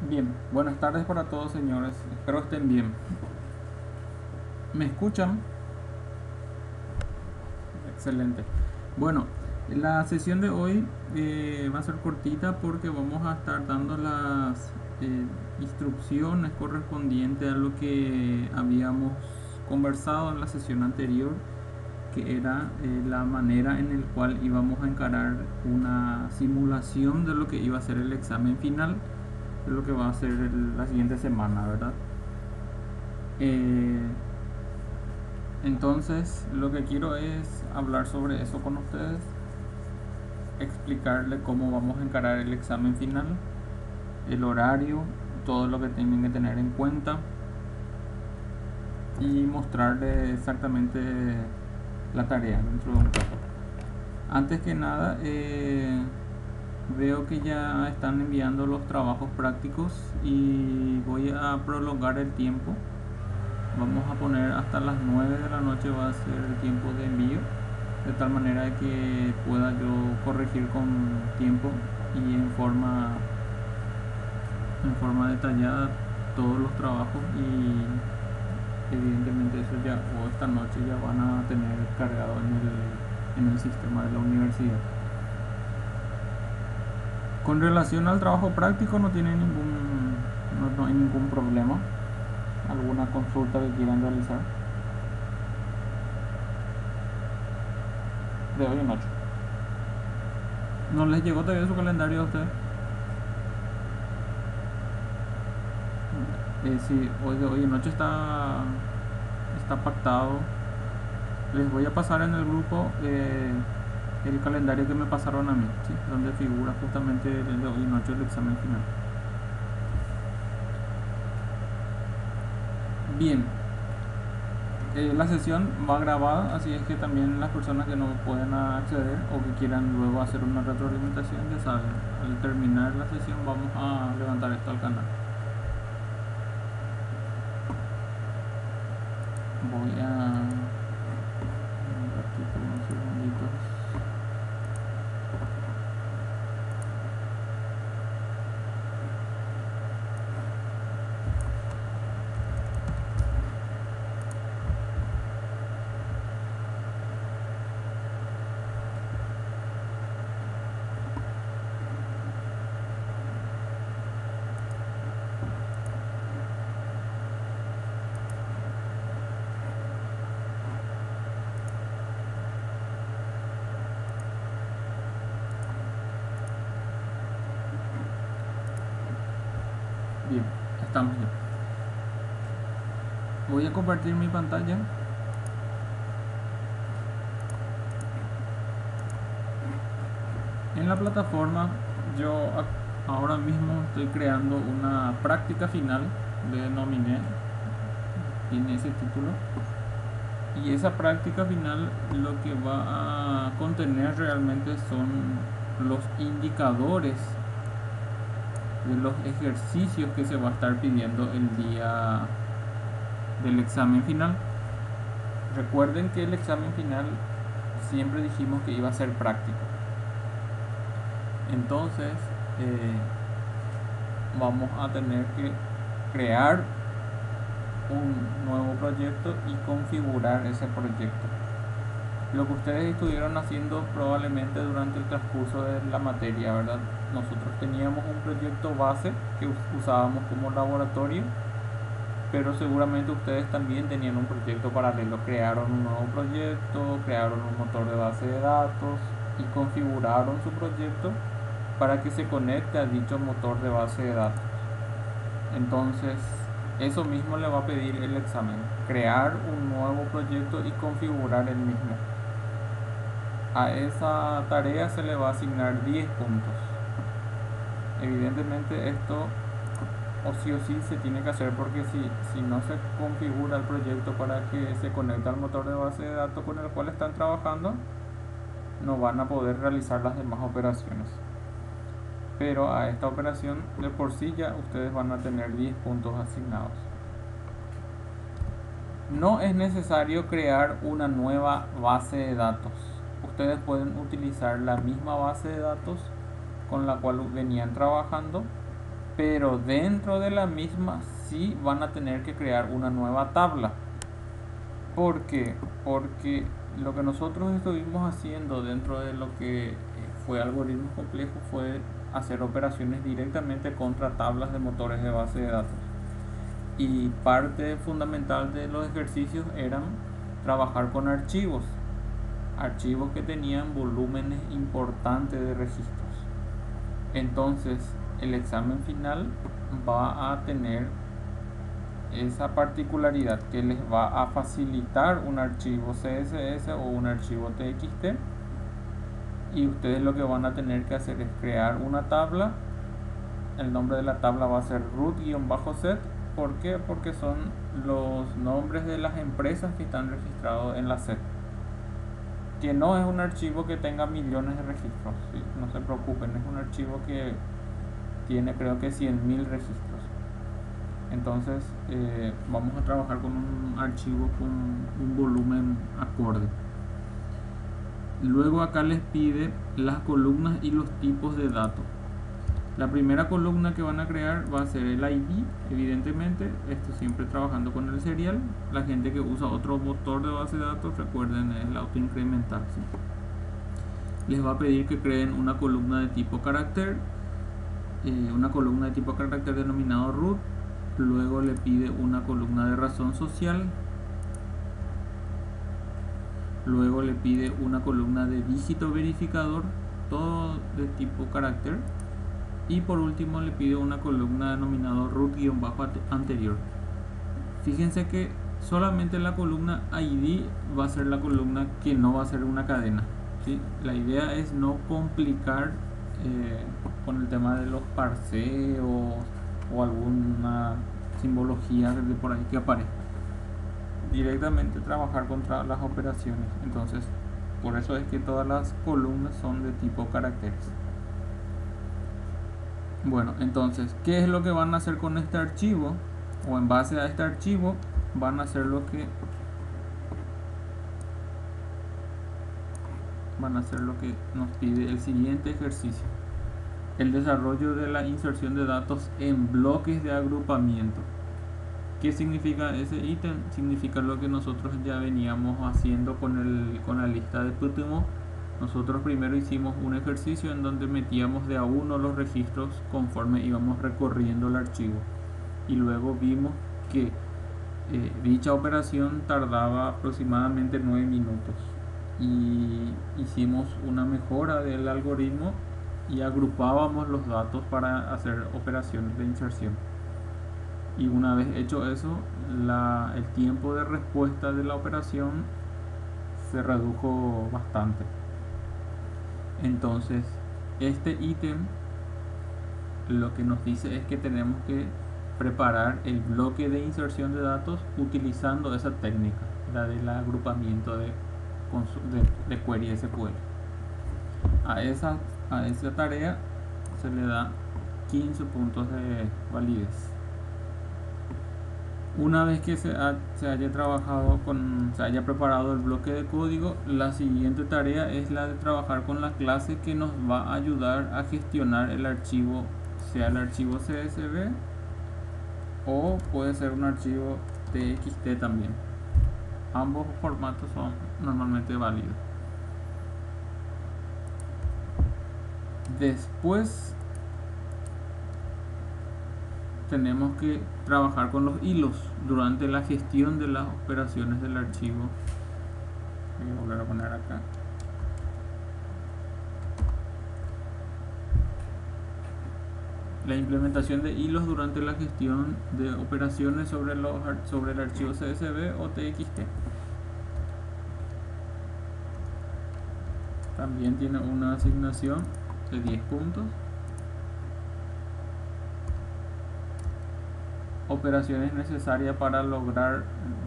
Bien, buenas tardes para todos señores, espero estén bien. ¿Me escuchan? Excelente. Bueno, la sesión de hoy va a ser cortita porque vamos a estar dando las instrucciones correspondientes a lo que habíamos conversado en la sesión anterior, que era la manera en la cual íbamos a encarar una simulación de lo que iba a ser el examen final, de lo que va a ser la siguiente semana, ¿verdad? Eh, entonces, lo que quiero es hablar sobre eso con ustedes, explicarle cómo vamos a encarar el examen final, el horario, todo lo que tienen que tener en cuenta y mostrarle exactamente la tarea dentro de un caso. Antes que nada, veo que ya están enviando los trabajos prácticos y voy a prolongar el tiempo. Vamos a poner hasta las 9 de la noche va a ser el tiempo de envío, de tal manera que pueda yo corregir con tiempo y en forma detallada todos los trabajos, y evidentemente eso ya o esta noche ya van a tener cargado en el sistema de la universidad. Con relación al trabajo práctico no hay ningún problema. ¿Alguna consulta que quieran realizar? De hoy en 8. ¿No les llegó todavía su calendario a ustedes? Sí, de hoy en 8 está pactado. Les voy a pasar en el grupo el calendario que me pasaron a mí, ¿sí? Donde figura justamente el de hoy en 8 el examen final. Bien, la sesión va grabada, así es que también las personas que no puedan acceder o que quieran luego hacer una retroalimentación, ya saben, al terminar la sesión vamos a levantar esto al canal. Voy a un ratito, unos segunditos. Bien, estamos ya. Voy a compartir mi pantalla. En la plataforma yo ahora mismo estoy creando una práctica final, le denominé, tiene ese título, y esa práctica final lo que va a contener realmente son los indicadores de los ejercicios que se va a estar pidiendo el día del examen final. Recuerden que el examen final siempre dijimos que iba a ser práctico. Entonces vamos a tener que crear un nuevo proyecto y configurar ese proyecto. Lo que ustedes estuvieron haciendo probablemente durante el transcurso de la materia, ¿verdad? Nosotros teníamos un proyecto base que usábamos como laboratorio, pero seguramente ustedes también tenían un proyecto paralelo. Crearon un nuevo proyecto, crearon un motor de base de datos y configuraron su proyecto para que se conecte a dicho motor de base de datos. Entonces, eso mismo le va a pedir el examen: crear un nuevo proyecto y configurar el mismo. A esa tarea se le va a asignar 10 puntos. Evidentemente esto o sí se tiene que hacer, porque si no se configura el proyecto para que se conecte al motor de base de datos con el cual están trabajando, no van a poder realizar las demás operaciones. Pero a esta operación de por sí ya ustedes van a tener 10 puntos asignados. No es necesario crear una nueva base de datos. Ustedes pueden utilizar la misma base de datos con la cual venían trabajando, pero dentro de la misma sí van a tener que crear una nueva tabla. ¿Por qué? Porque lo que nosotros estuvimos haciendo dentro de lo que fue algoritmos complejos fue hacer operaciones directamente contra tablas de motores de base de datos. Y parte fundamental de los ejercicios eran trabajar con archivos que tenían volúmenes importantes de registros. Entonces el examen final va a tener esa particularidad que les va a facilitar un archivo CSS o un archivo TXT, y ustedes lo que van a tener que hacer es crear una tabla. El nombre de la tabla va a ser root-set. ¿Por qué? Porque son los nombres de las empresas que están registrados en la set, que no es un archivo que tenga millones de registros, ¿sí? No se preocupen, es un archivo que tiene creo que 100.000 registros. Entonces vamos a trabajar con un archivo con un volumen acorde. Luego acá les pide las columnas y los tipos de datos. La primera columna que van a crear va a ser el ID, evidentemente, esto siempre trabajando con el serial. La gente que usa otro motor de base de datos, recuerden, es el autoincremental, ¿sí? Les va a pedir que creen una columna de tipo carácter, denominado root. Luego le pide una columna de razón social. Luego le pide una columna de dígito verificador, todo de tipo carácter. Y por último le pide una columna denominado root-anterior. Fíjense que solamente la columna ID va a ser la columna que no va a ser una cadena, ¿sí? La idea es no complicar con el tema de los parseos o alguna simbología de por ahí que aparezca. Directamente trabajar contra las operaciones. Entonces, por eso es que todas las columnas son de tipo caracteres. Bueno, entonces, ¿qué es lo que van a hacer con este archivo? O en base a este archivo van a hacer lo que nos pide el siguiente ejercicio: el desarrollo de la inserción de datos en bloques de agrupamiento. ¿Qué significa ese ítem? Significa lo que nosotros ya veníamos haciendo con la lista de Ptumo. Nosotros primero hicimos un ejercicio en donde metíamos de a uno los registros conforme íbamos recorriendo el archivo, y luego vimos que dicha operación tardaba aproximadamente 9 minutos, y hicimos una mejora del algoritmo y agrupábamos los datos para hacer operaciones de inserción. Y una vez hecho eso, el tiempo de respuesta de la operación se redujo bastante. Entonces, este ítem lo que nos dice es que tenemos que preparar el bloque de inserción de datos utilizando esa técnica, la del agrupamiento de query SQL. A esa tarea se le da 15 puntos de validez. Una vez que se haya preparado el bloque de código, la siguiente tarea es la de trabajar con la clase que nos va a ayudar a gestionar el archivo, sea el archivo CSV o puede ser un archivo TXT también. Ambos formatos son normalmente válidos. Después tenemos que trabajar con los hilos durante la gestión de las operaciones del archivo. Voy a volver a poner acá. La implementación de hilos durante la gestión de operaciones sobre el archivo CSV o TXT. También tiene una asignación de 10 puntos. Operaciones necesarias para lograr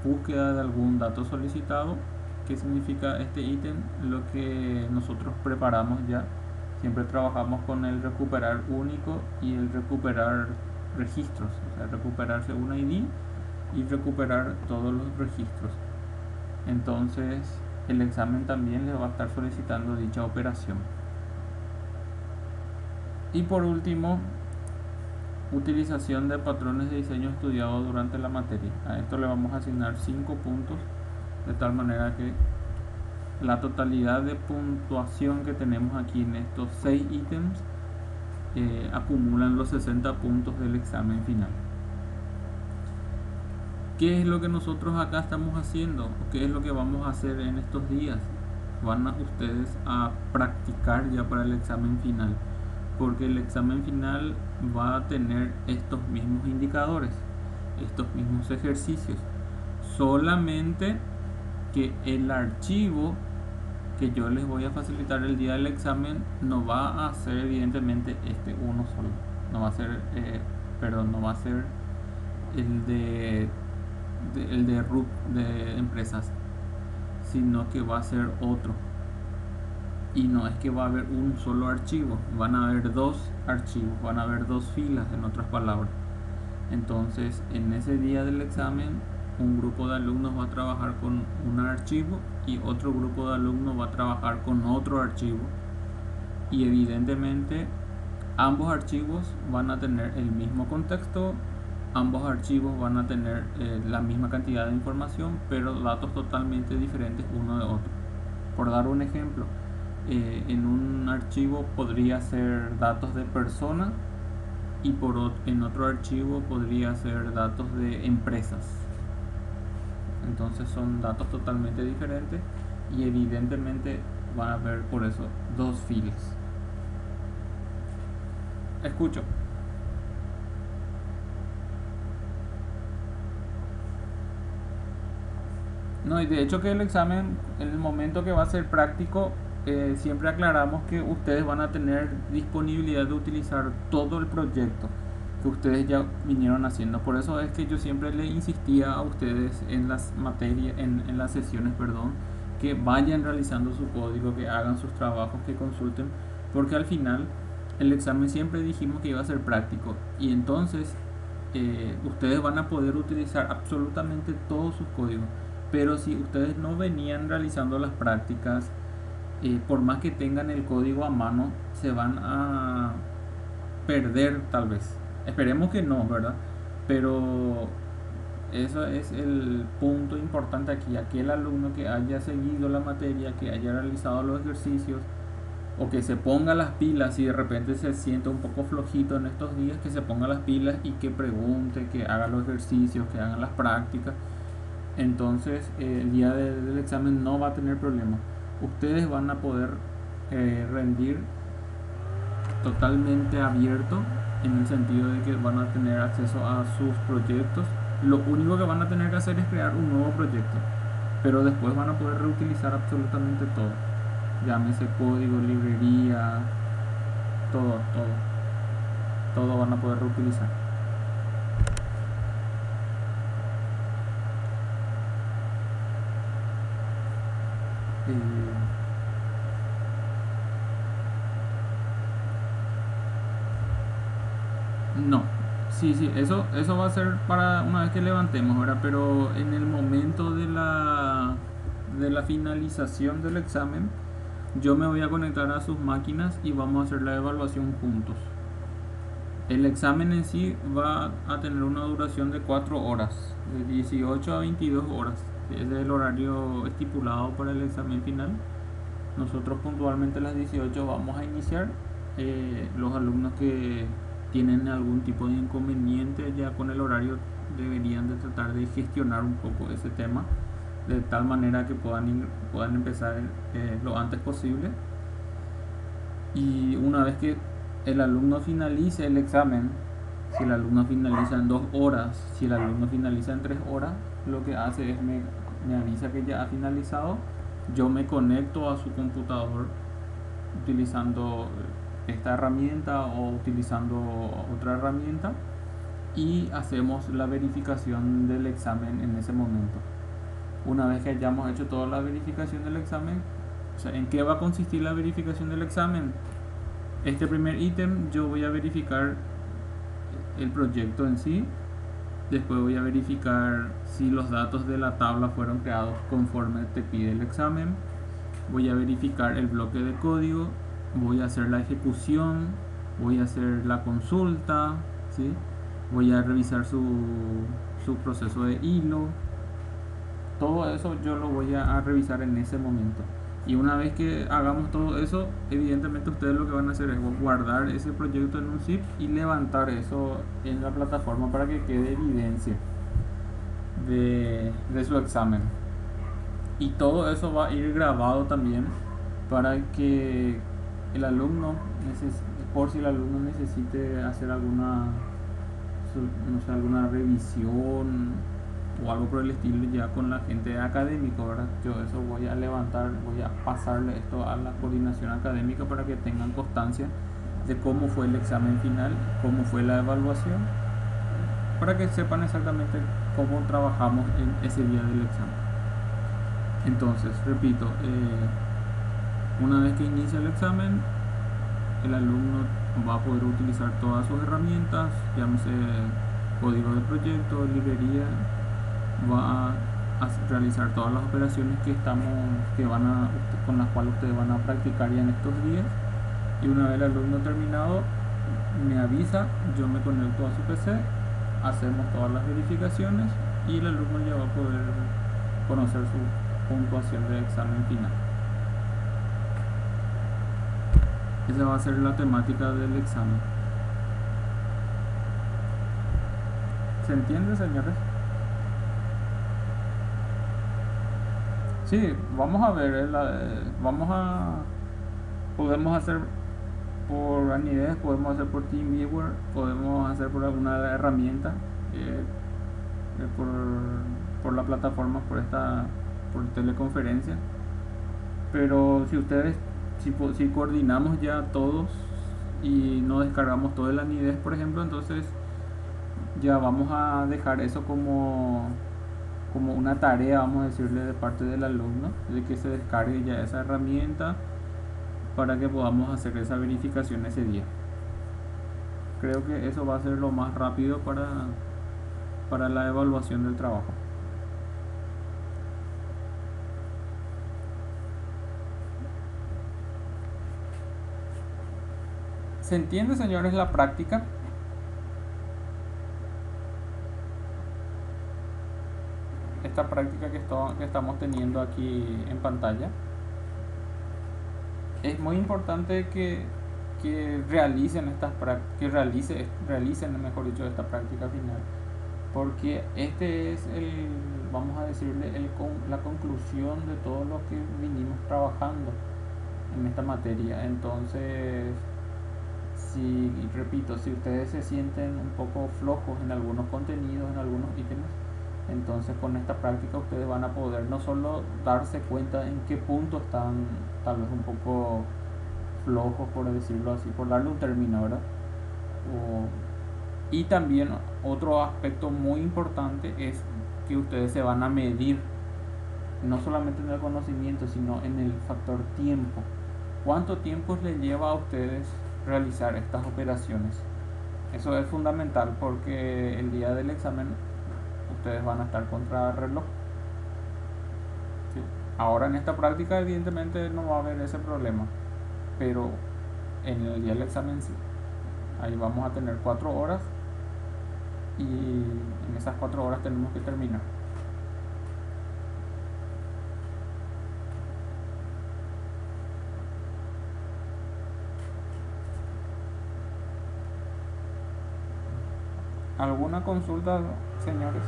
búsqueda de algún dato solicitado. ¿Qué significa este ítem? Lo que nosotros preparamos ya. Siempre trabajamos con el recuperar único y el recuperar registros, o sea, recuperarse un ID y recuperar todos los registros. Entonces el examen también les va a estar solicitando dicha operación. Y por último, Utilización de patrones de diseño estudiados durante la materia. A esto le vamos a asignar 5 puntos, de tal manera que la totalidad de puntuación que tenemos aquí en estos 6 ítems acumulan los 60 puntos del examen final. ¿Qué es lo que nosotros acá estamos haciendo? ¿Qué es lo que vamos a hacer en estos días? Van a ustedes a practicar ya para el examen final, porque el examen final va a tener estos mismos indicadores, estos mismos ejercicios, solamente que el archivo que yo les voy a facilitar el día del examen no va a ser evidentemente uno solo, no va a ser no va a ser el de RUP de empresas, sino que va a ser otro. Y no es que va a haber un solo archivo, van a haber 2 archivos, van a haber 2 filas, en otras palabras. Entonces, en ese día del examen, un grupo de alumnos va a trabajar con un archivo y otro grupo de alumnos va a trabajar con otro archivo. Y evidentemente, ambos archivos van a tener el mismo contexto, ambos archivos van a tener la misma cantidad de información, pero datos totalmente diferentes uno de otro. Por dar un ejemplo, en un archivo podría ser datos de persona y en otro archivo podría ser datos de empresas. Entonces son datos totalmente diferentes y evidentemente van a haber por eso 2 filas. Escucho. No, y de hecho que el examen, en el momento que va a ser práctico, siempre aclaramos que ustedes van a tener disponibilidad de utilizar todo el proyecto que ustedes ya vinieron haciendo. Por eso es que yo siempre le insistía a ustedes en las materias, en las sesiones, perdón, que vayan realizando su código, que hagan sus trabajos, que consulten, porque al final el examen siempre dijimos que iba a ser práctico y entonces ustedes van a poder utilizar absolutamente todos sus códigos. Pero si ustedes no venían realizando las prácticas, por más que tengan el código a mano, se van a perder tal vez. Esperemos que no, ¿verdad? Pero eso es el punto importante aquí. Aquel alumno que haya seguido la materia, que haya realizado los ejercicios, o que se ponga las pilas y de repente se sienta un poco flojito en estos días, que se ponga las pilas y que pregunte, que haga los ejercicios, que hagan las prácticas. Entonces el día del examen no va a tener problema. Ustedes van a poder rendir totalmente abierto, en el sentido de que van a tener acceso a sus proyectos. Lo único que van a tener que hacer es crear un nuevo proyecto, pero después van a poder reutilizar absolutamente todo, llámese código, librería, todo van a poder reutilizar. No, sí, eso va a ser para una vez que levantemos, ¿verdad? Pero en el momento de la finalización del examen, yo me voy a conectar a sus máquinas y vamos a hacer la evaluación juntos. El examen en sí va a tener una duración de 4 horas, de 18 a 22 horas. Es el horario estipulado para el examen final. Nosotros puntualmente a las 18 vamos a iniciar. Los alumnos que tienen algún tipo de inconveniente ya con el horario deberían de tratar de gestionar un poco ese tema, de tal manera que puedan empezar lo antes posible. Y una vez que el alumno finalice el examen, si el alumno finaliza en 2 horas, si el alumno finaliza en 3 horas, lo que hace es me avisa que ya ha finalizado. Yo me conecto a su computador utilizando esta herramienta o utilizando otra herramienta y hacemos la verificación del examen en ese momento. Una vez que hayamos hecho toda la verificación del examen, o sea, ¿en qué va a consistir la verificación del examen? Este primer ítem yo voy a verificar el proyecto en sí. Después voy a verificar si los datos de la tabla fueron creados conforme te pide el examen. Voy a verificar el bloque de código. Voy a hacer la ejecución. Voy a hacer la consulta, ¿sí? Voy a revisar su proceso de hilo. Todo eso yo lo voy a revisar en ese momento. Y una vez que hagamos todo eso, evidentemente ustedes lo que van a hacer es guardar ese proyecto en un zip y levantar eso en la plataforma para que quede evidencia de su examen. Y todo eso va a ir grabado también para que el alumno, por si el alumno necesite hacer alguna, no sé, alguna revisión o algo por el estilo ya con la gente académica, ¿verdad? Yo eso voy a levantar, voy a pasarle esto a la coordinación académica para que tengan constancia de cómo fue el examen final, cómo fue la evaluación, para que sepan exactamente cómo trabajamos en ese día del examen. Entonces, repito, una vez que inicia el examen, el alumno va a poder utilizar todas sus herramientas, llámese código de proyecto, librería, va a realizar todas las operaciones con las cuales ustedes van a practicar ya en estos días. Y una vez el alumno terminado, me avisa, yo me conecto a su PC, hacemos todas las verificaciones y el alumno ya va a poder conocer su puntuación de examen final. Esa va a ser la temática del examen. ¿Se entiende, señores? Sí, vamos a ver, podemos hacer por Anides, podemos hacer por TeamViewer, podemos hacer por alguna herramienta, por la plataforma, por teleconferencia. Pero si ustedes, si coordinamos ya todos y no descargamos todo el Anides, por ejemplo, entonces ya vamos a dejar eso como una tarea, vamos a decirle, de parte del alumno, de que se descargue ya esa herramienta para que podamos hacer esa verificación ese día. Creo que eso va a ser lo más rápido para la evaluación del trabajo. ¿Se entiende, señores, la práctica? Esta práctica que estamos teniendo aquí en pantalla. Es muy importante que realicen realicen, mejor dicho, esta práctica final, porque este es vamos a decirle, la conclusión de todo lo que vinimos trabajando en esta materia. Entonces, repito, si ustedes se sienten un poco flojos en algunos contenidos, en algunos ítems, entonces con esta práctica ustedes van a poder no solo darse cuenta en qué punto están tal vez un poco flojos, por decirlo así, por darle un término, ¿verdad? Y también otro aspecto muy importante es que ustedes se van a medir no solamente en el conocimiento, sino en el factor tiempo. ¿Cuánto tiempo les lleva a ustedes realizar estas operaciones? Eso es fundamental porque el día del examen ustedes van a estar contra reloj. ¿Sí? Ahora en esta práctica evidentemente no va a haber ese problema, pero en el día del examen sí. Ahí vamos a tener 4 horas y en esas 4 horas tenemos que terminar. ¿Alguna consulta, señores?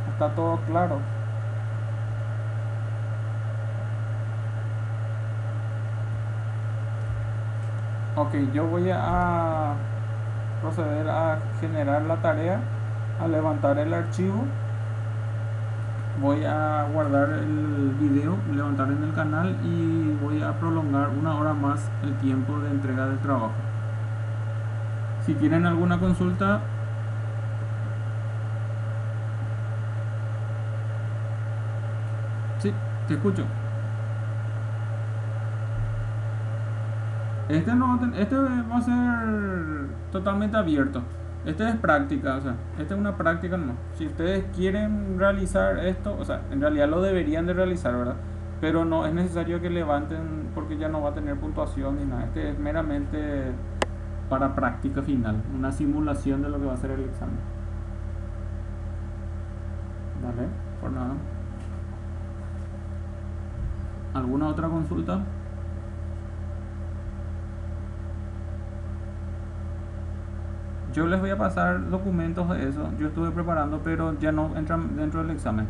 ¿Está todo claro? Ok, yo voy a proceder a generar la tarea, a levantar el archivo. Voy a guardar el video, levantar en el canal y voy a prolongar 1 hora más el tiempo de entrega del trabajo. Si tienen alguna consulta, sí, te escucho. Este va a ser totalmente abierto. Esta es práctica, o sea, esta es una práctica nomás. Si ustedes quieren realizar esto, o sea, en realidad lo deberían de realizar, ¿verdad? Pero no es necesario que levanten porque ya no va a tener puntuación ni nada. Este es meramente para práctica final, una simulación de lo que va a ser el examen. Vale, por nada. ¿Alguna otra consulta? Yo les voy a pasar documentos de eso. Yo estuve preparando, pero ya no entran dentro del examen.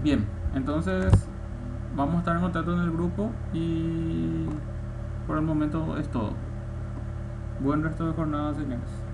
Bien, entonces vamos a estar en contacto en el grupo y por el momento es todo. Buen resto de jornada, señores.